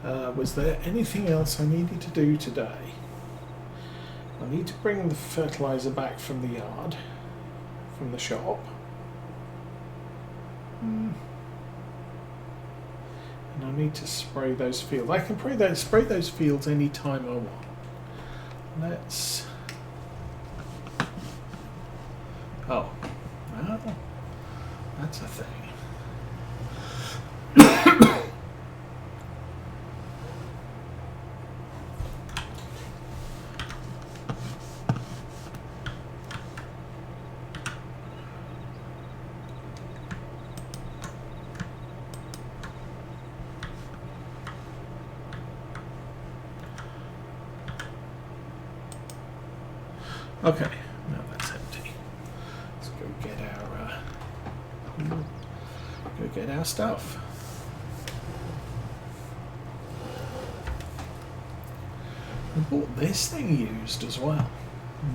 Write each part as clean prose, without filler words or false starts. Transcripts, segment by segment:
Was there anything else I needed to do today? I need to bring the fertilizer back from the yard, from the shop. And I need to spray those fields. I can spray those fields any time I want. Let's... Oh, well, that's a thing. Okay, now that's empty. Let's go get our stuff. I bought this thing used as well.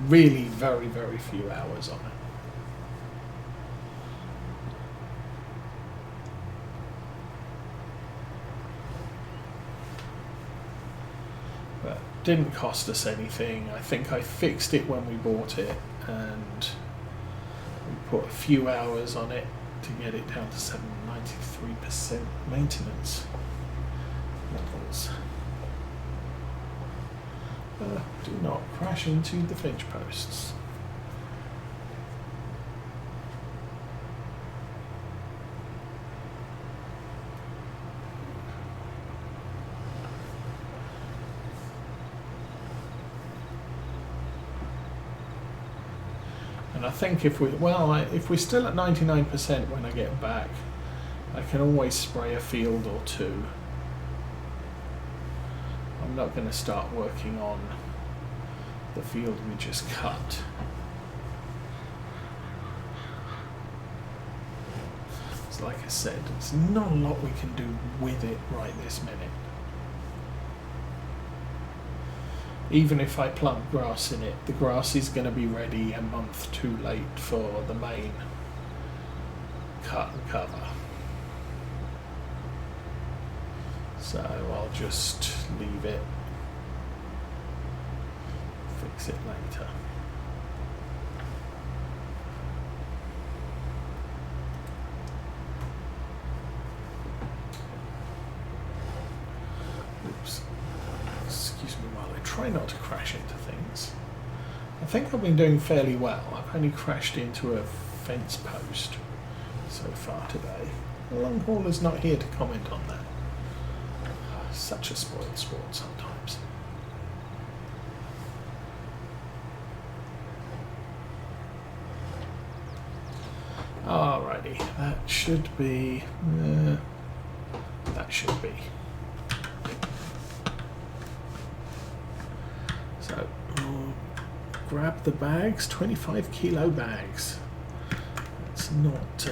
Really very, very few hours on it. But didn't cost us anything. I think I fixed it when we bought it, and we put a few hours on it to get it down to 93% maintenance levels. Do not crash into the fence posts. And I think if we're still at 99% when I get back, I can always spray a field or two. I'm not going to start working on the field we just cut. So like I said, there's not a lot we can do with it right this minute. Even if I plant grass in it, the grass is going to be ready a month too late for the main cut and cover. So I'll just leave it, fix it later. Oops. Excuse me while I try not to crash into things. I think I've been doing fairly well. I've only crashed into a fence post so far today. The long hauler's not here to comment on that. Such a spoiled sport sometimes. Alrighty, that should be. That should be. So, we'll grab the bags, 25 kilo bags. It's not.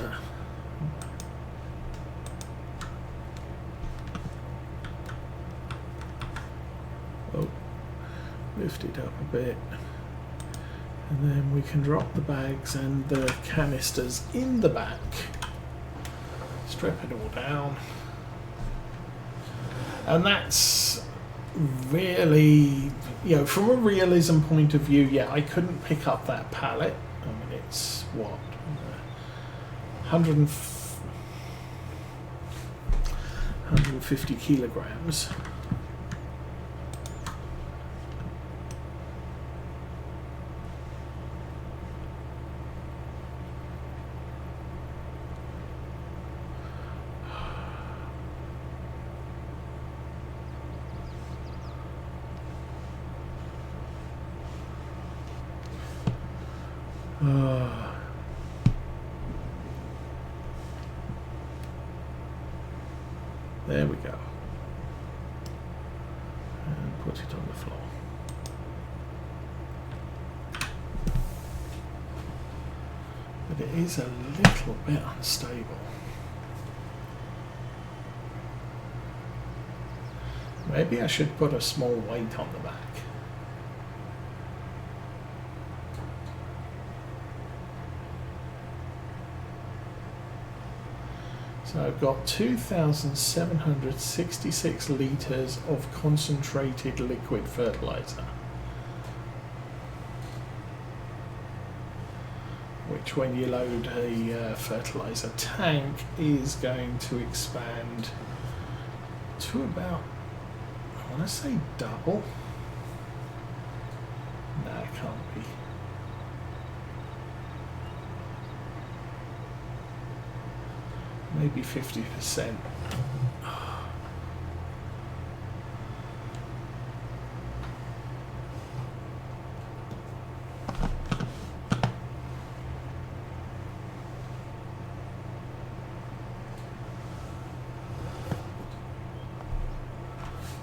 Lift it up a bit, and then we can drop the bags and the canisters in the back, strip it all down, and that's really, from a realism point of view, I couldn't pick up that pallet. I mean, it's what, 150 kilograms. There we go. And put it on the floor. But it is a little bit unstable. Maybe I should put a small weight on the back. So I've got 2,766 litres of concentrated liquid fertiliser, which when you load a fertiliser tank is going to expand to about, I want to say double. No, it can't be. Maybe 50%.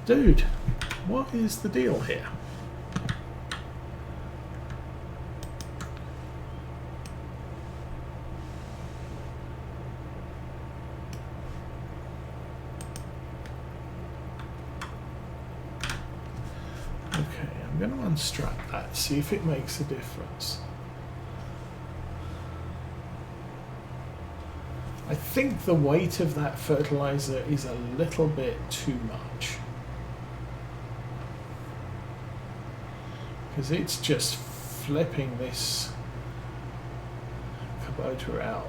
Dude, what is the deal here? Okay, I'm going to unstrap that, see if it makes a difference. I think the weight of that fertilizer is a little bit too much, because it's just flipping this Kubota out.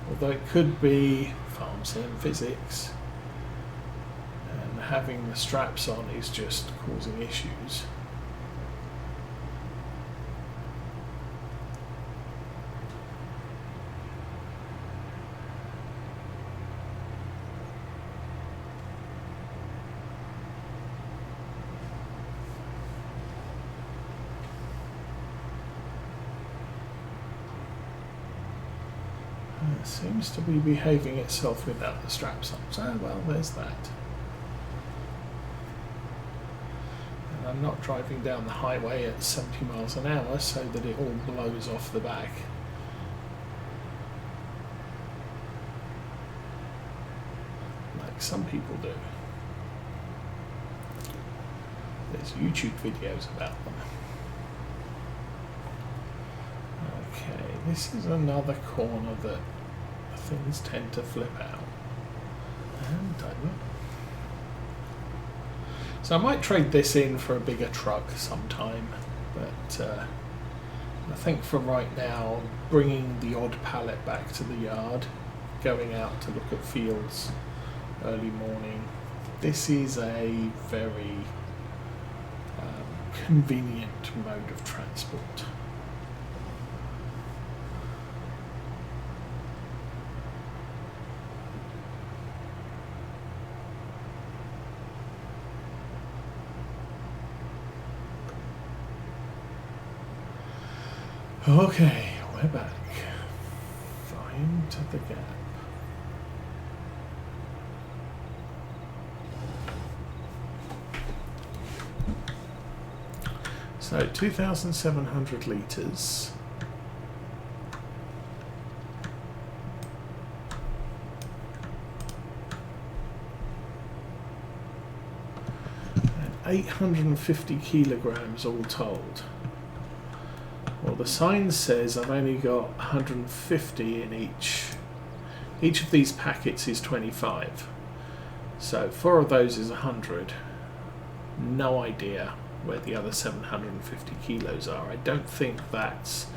Although it could be farm sim physics, and having the straps on is just causing issues. It seems to be behaving itself without the straps on. So, well, there's that. And I'm not driving down the highway at 70 miles an hour so that it all blows off the back. Like some people do. There's YouTube videos about them. Okay, this is another corner that things tend to flip out. And don't. So I might trade this in for a bigger truck sometime, but I think for right now, bringing the odd pallet back to the yard, going out to look at fields early morning, this is a very convenient mode of transport. Okay, we're back. Find the gap. So 2,700 litres. And 850 kilograms all told. Well, the sign says I've only got 150 in each. Each of these packets is 25. So 4 of those is 100. No idea where the other 750 kilos are. I don't think that's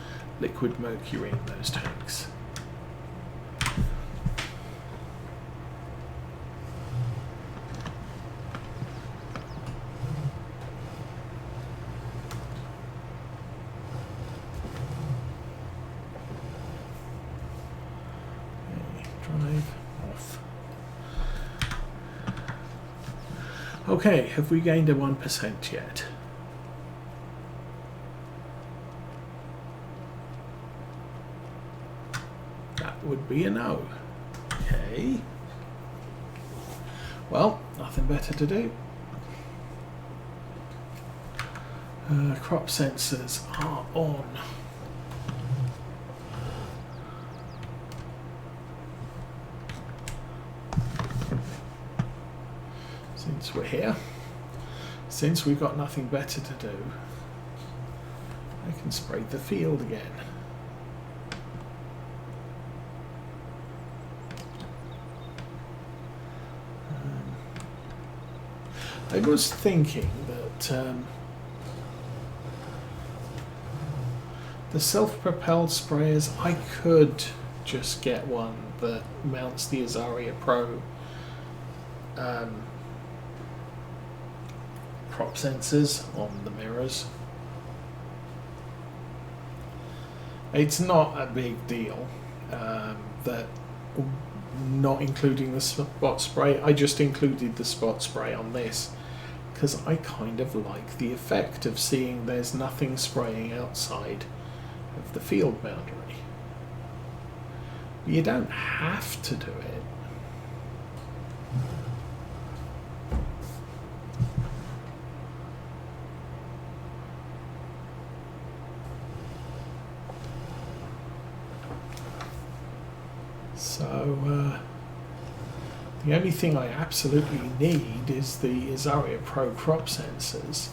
liquid mercury in those tanks. Okay, have we gained a 1% yet? That would be a no. Okay. Well, nothing better to do. Crop sensors are on. Since we're here, since we've got nothing better to do, I can spray the field again. I was thinking that the self-propelled sprayers, I could just get one that mounts the Azaria Pro prop sensors on the mirrors. It's not a big deal that not including the spot spray. I just included the spot spray on this because I kind of like the effect of seeing there's nothing spraying outside of the field boundary. You don't have to do it. So the only thing I absolutely need is the Azaria Pro crop sensors,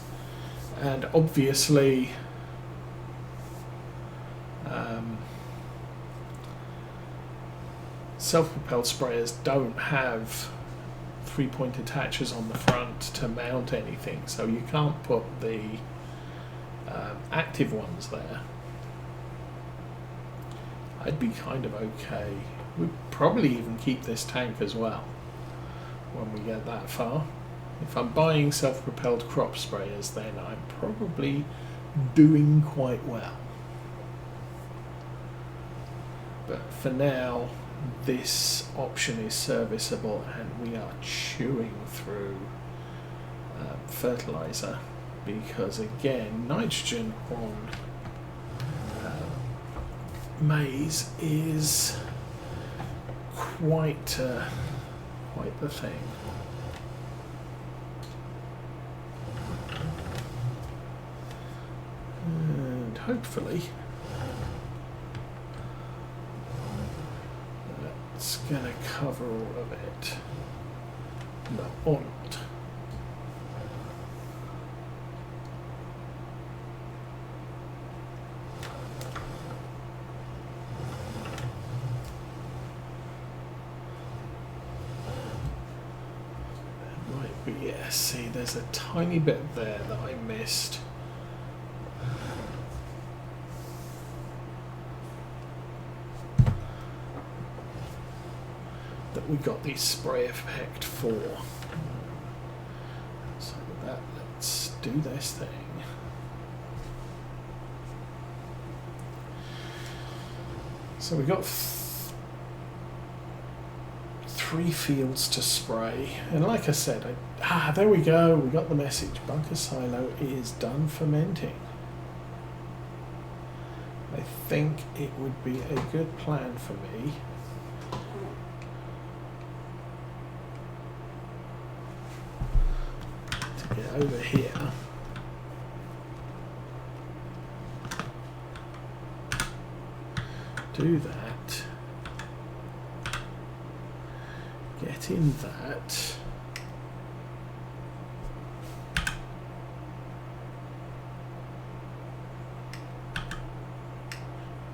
and obviously self-propelled sprayers don't have 3-point attachers on the front to mount anything, so you can't put the active ones there. I'd be kind of okay. We'd probably even keep this tank as well when we get that far. If I'm buying self-propelled crop sprayers, then I'm probably doing quite well. But for now, this option is serviceable, and we are chewing through fertilizer because, again, nitrogen on maize is quite the thing. And hopefully that's gonna cover all of it. No, or not. But yeah, see, there's a tiny bit there that I missed. That we got the spray effect for. So with that, let's do this thing. So we got 3 fields to spray, and like I said, there we go, we got the message. Bunker silo is done fermenting. I think it would be a good plan for me to get over here, do that, get in that,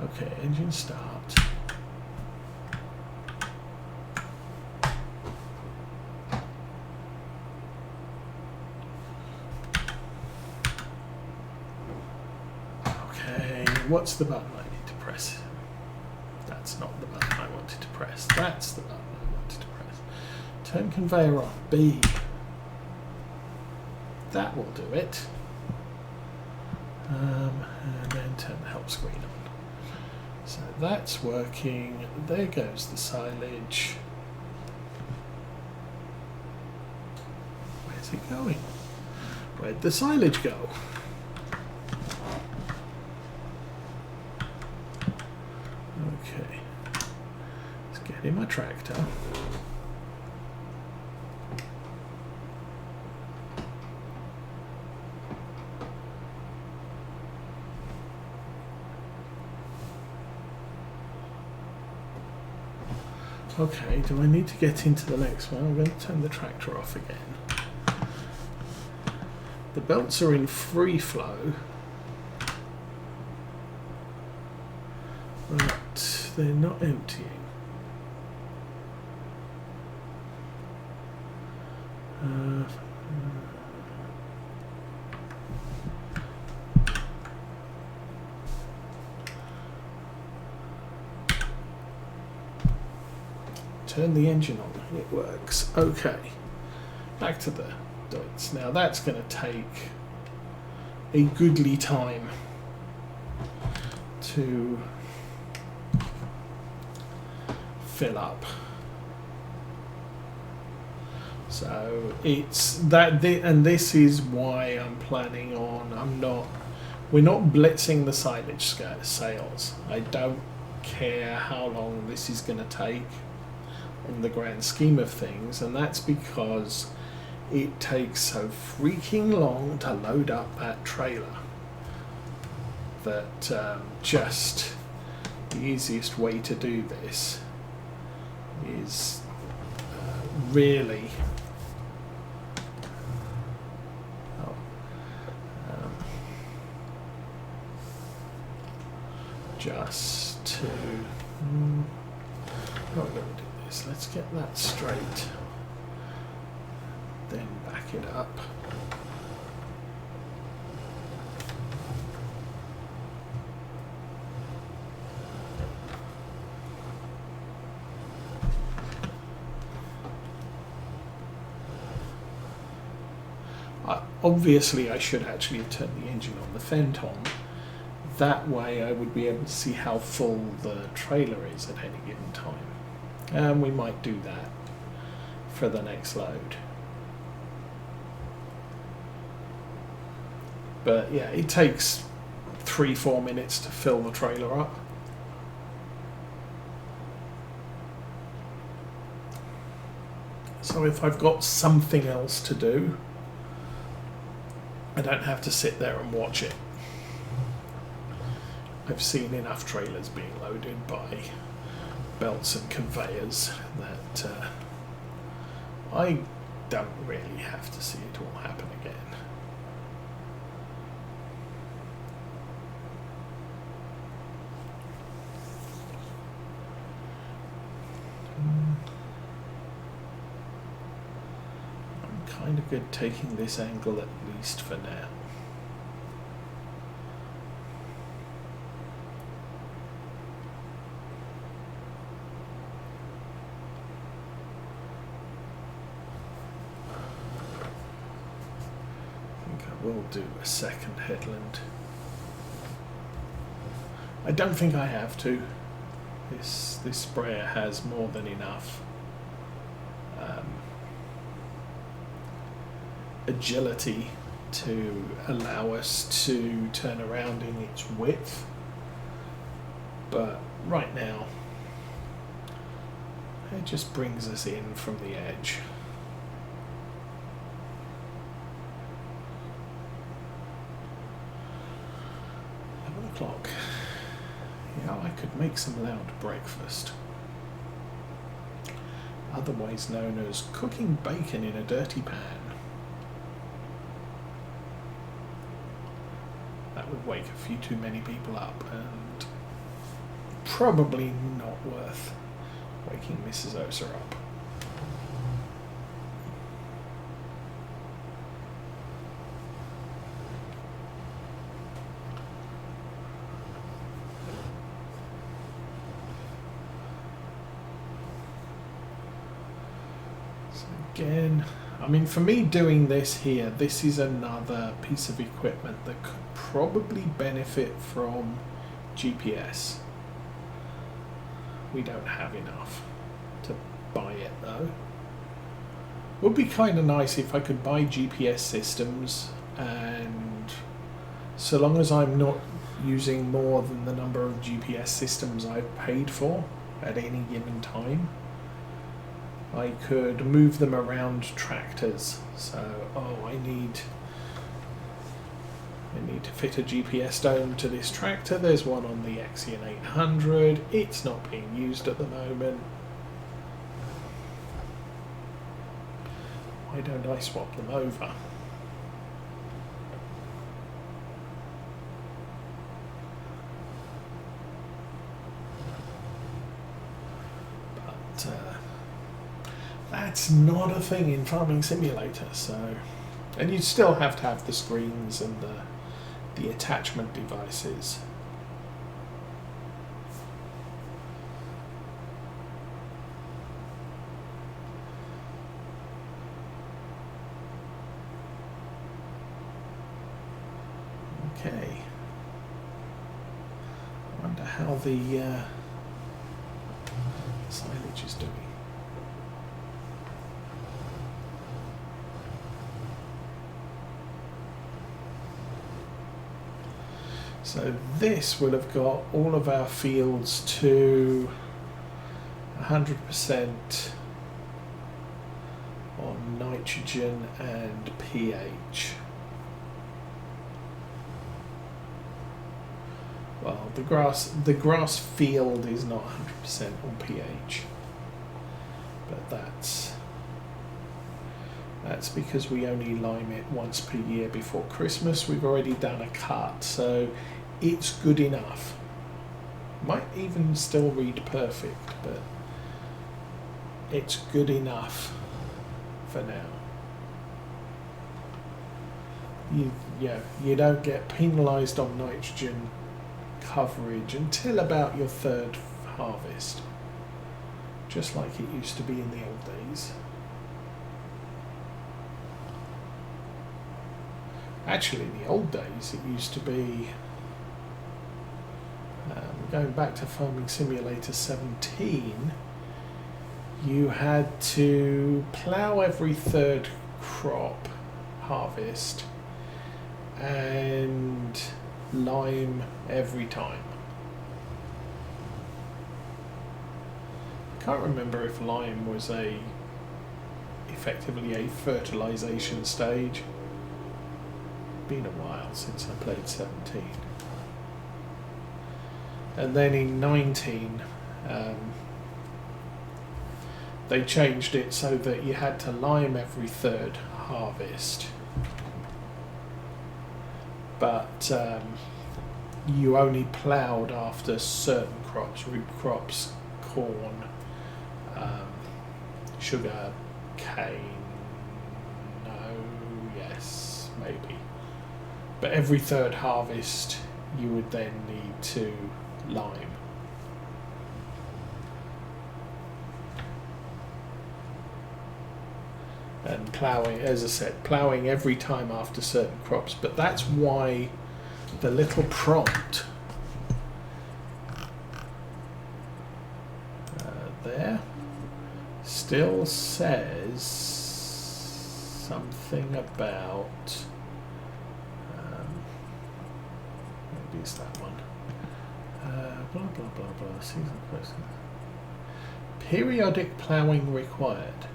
okay, engine start, okay, what's the button I need to press? That's not the button I wanted to press, that's the button I wanted to press. Turn conveyor on, B. That will do it. And then turn the help screen on. So that's working. There goes the silage. Where's it going? Where'd the silage go? Okay. Let's get in my tractor. Okay, do I need to get into the next one? I'm going to turn the tractor off again. The belts are in free flow, but they're not emptying. Turn the engine on. It works. Okay. Back to the dots. Now that's going to take a goodly time to fill up. So it's that, and this is why I'm planning on, we're not blitzing the silage sales. I don't care how long this is going to take in the grand scheme of things, and that's because it takes so freaking long to load up that trailer that just the easiest way to do this is really just to not going to do this. Let's get that straight, then back it up. Obviously I should actually have turned the engine on the vent on. That way I would be able to see how full the trailer is at any given time. And we might do that for the next load. But yeah, it takes 3-4 minutes to fill the trailer up. So if I've got something else to do, I don't have to sit there and watch it. I've seen enough trailers being loaded by belts and conveyors that I don't really have to see it all happen again. I'm kind of good taking this angle at least for now. We'll do a second headland. I don't think I have to. This sprayer has more than enough agility to allow us to turn around in its width. But right now, it just brings us in from the edge. 11 o'clock. Yeah, I could make some loud breakfast. Otherwise known as cooking bacon in a dirty pan. That would wake a few too many people up and probably not worth waking Mrs. Osa up. So again, I mean, for me doing this here, this is another piece of equipment that could probably benefit from GPS. We don't have enough to buy it though. Would be kind of nice if I could buy GPS systems, and so long as I'm not using more than the number of GPS systems I've paid for at any given time, I could move them around tractors. So, oh, I need to fit a GPS dome to this tractor. There's one on the Axion 800. It's not being used at the moment. Why don't I swap them over? But that's not a thing in Farming Simulator. So, and you'd still have to have the screens and the attachment devices. how the silage is doing. So this will have got all of our fields to 100% on nitrogen and pH. Well, the grass field is not 100% on pH, but that's because we only lime it once per year before Christmas. We've already done a cut, so it's good enough. Might even still read perfect, but it's good enough for now. You don't get penalised on nitrogen coverage until about your third harvest, just like it used to be in the old days. Actually, in the old days, it used to be, going back to Farming Simulator 17, you had to plough every third crop harvest and lime every time. Can't remember if lime was effectively a fertilization stage. Been a while since I played 17. And then in 19 they changed it so that you had to lime every third harvest, but you only ploughed after certain crops, root crops, corn, sugar, cane, maybe. But every third harvest you would then need to lime. And ploughing, as I said, ploughing every time after certain crops. But that's why the little prompt there still says something about maybe it's that one. Blah blah blah blah. Season person. Periodic ploughing required.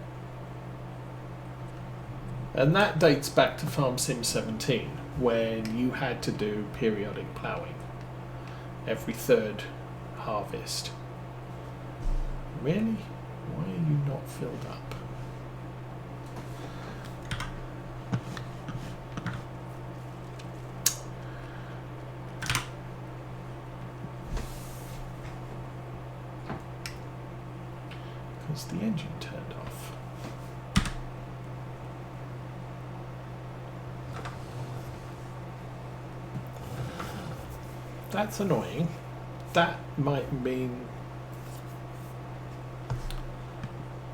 And that dates back to Farm Sim 17, when you had to do periodic ploughing every third harvest. Really? Why are you not filled up? Because the engine turned off. That's annoying. That might mean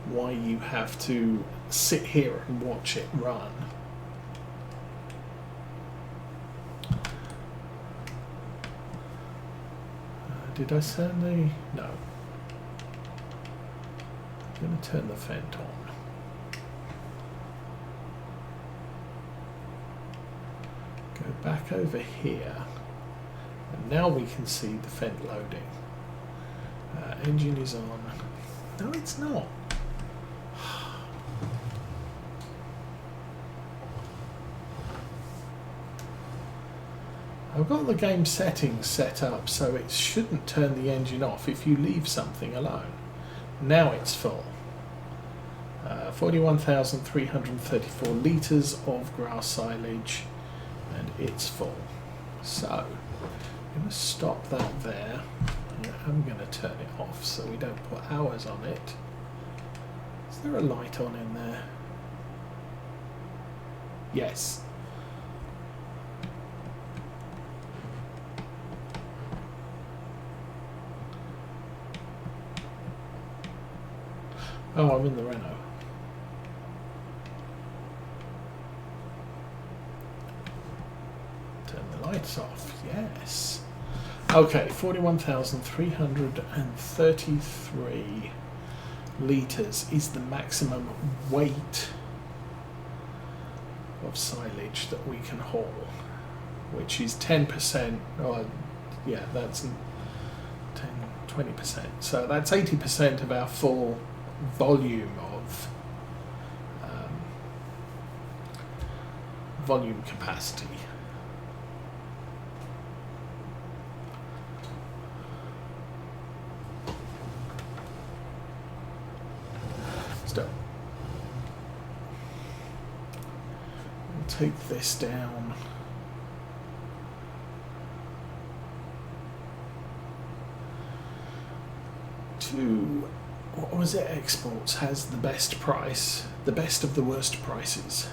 why you have to sit here and watch it run. Did I turn the... No. I'm going to turn the vent on. Go back over here. And now we can see the vent loading. Engine is on. No, it's not. I've got the game settings set up so it shouldn't turn the engine off if you leave something alone. Now it's full. 41,334 litres of grass silage, and it's full. So I'm going to stop that there. I'm going to turn it off so we don't put hours on it. Is there a light on in there? Yes. Oh, I'm in the Renault. Turn the lights off, yes. Okay, 41,333 litres is the maximum weight of silage that we can haul, which is 10%, or yeah, that's 20%. So that's 80% of our full volume of volume capacity. So we'll take this down to, what was it, exports has the best price, the best of the worst prices.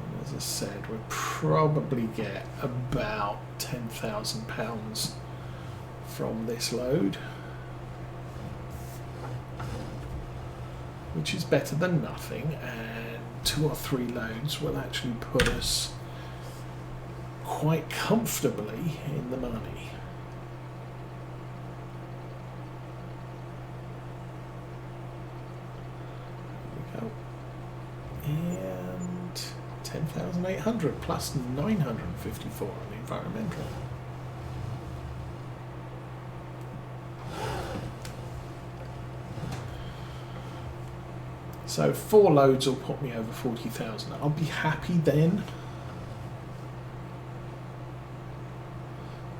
And as I said, we'll probably get about £10,000 from this load, which is better than nothing, and 2 or 3 loads will actually put us quite comfortably in the money. There we go. And 10,800 plus 954 on the environmental. So 4 loads will put me over 40,000. I'll be happy then,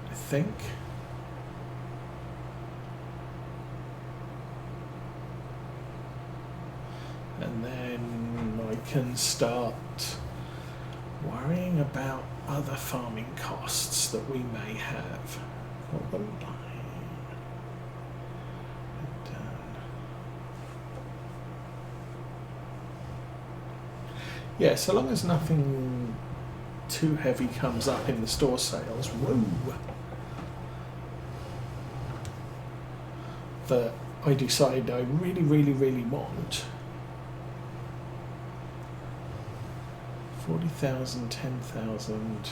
I think. And then I can start worrying about other farming costs that we may have. Yeah, so long as nothing too heavy comes up in the store sales, whoa, that I decide I really, really, really want. 40,000, 10,000,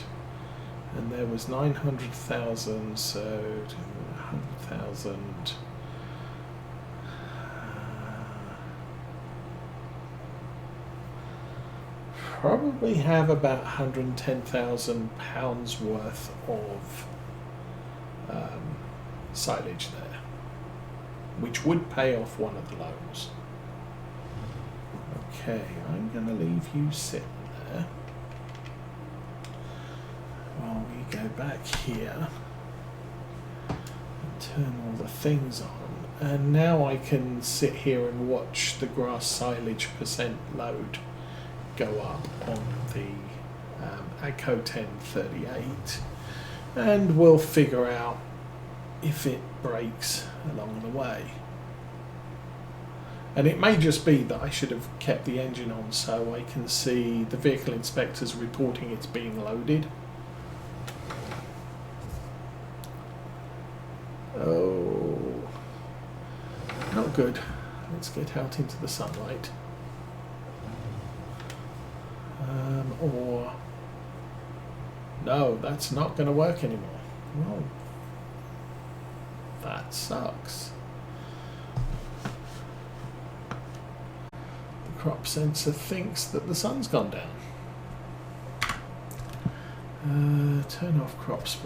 and there was 900,000, so 100,000. Probably have about £110,000 worth of silage there, which would pay off one of the loans. Okay, I'm going to leave you sitting there while we go back here and turn all the things on. And now I can sit here and watch the grass silage percent load go up on the AGCO 1038, and we'll figure out if it breaks along the way. And it may just be that I should have kept the engine on so I can see the vehicle inspectors reporting it's being loaded. Oh, not good. Let's get out into the sunlight. Or no, that's not going to work anymore. Well, that sucks. The crop sensor thinks that the sun's gone down. Turn off crop spray.